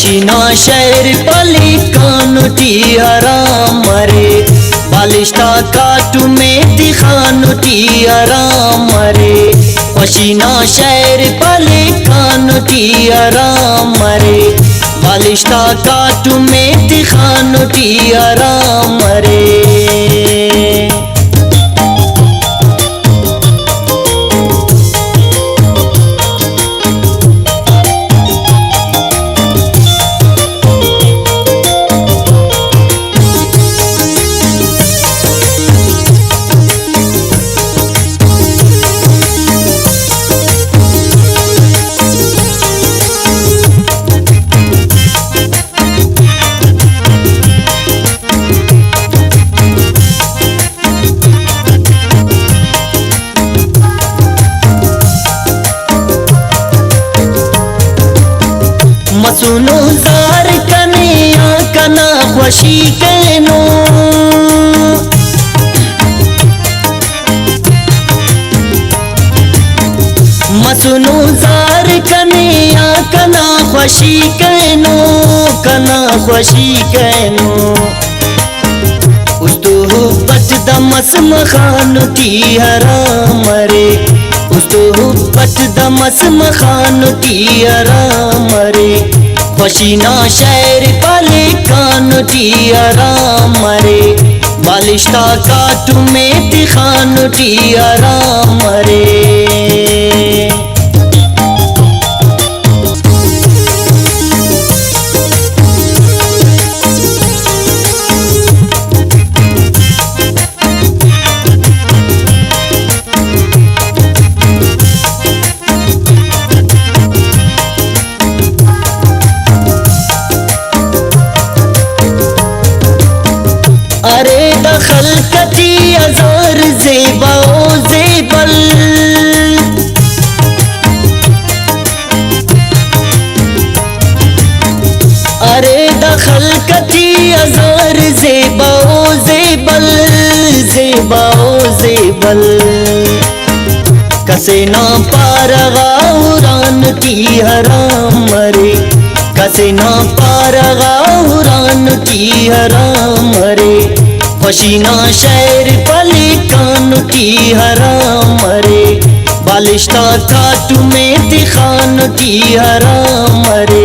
पसीना शहर पली कानुटी हराम मरे बालिश्ता काटू में दिखानुटी हराम मरे पसीना शहर पली कानुटी हराम मरे बालिश्ता काटू में दिखानुटी हराम मरे मसुनो जार कनिया कना खुशी कैनो मसुनो जार कनिया कना खुशी कैनो कना खुशी कैनो उस्तो बट दमस मखानुटी हराम मरे उस्तो बट दमस मखानुटी हराम मरे पसीना शहर पले कानुटी हराम मरे बालिश्ता काटू में दिखानुटी हराम मरे अरे दखल कती अज़ार ज़ेबाओ ज़ेबल अरे दखल कती अज़ार ज़ेबाओ ज़ेबल ज़ेबाओ ज़ेबल कसे ना पारगा उरान की हराम मरे कसे ना पारगा उरान की हराम मरे पसीना शहर पली कानुटी हराम मरे बालिश्ता काटू में दिखानुटी हराम मरे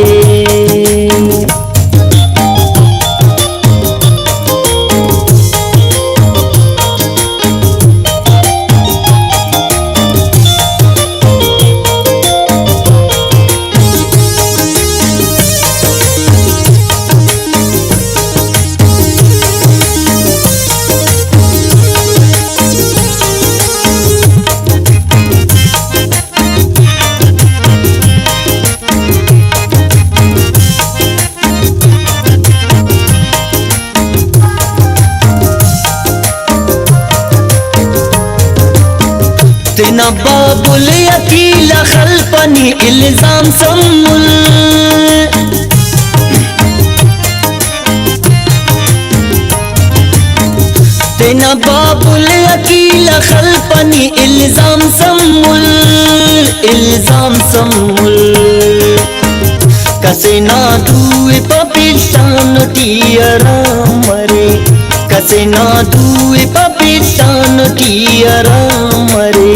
तेना बाबुल अकील खलपनी इल्जाम सम्मुल तेना बाबुल अकील खलपनी इल्जाम सम्मुल इल्जाम सम्मुल कसे ना दुए पपिशानुटी हराम मरे कसे ना दुए पपिशानुटी हराम मरे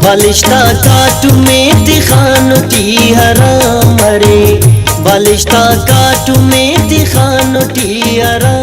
बालिश्ता काटू में दिखानुटी हराम मरे बालिश्ता काटू में दिखानुटी हराम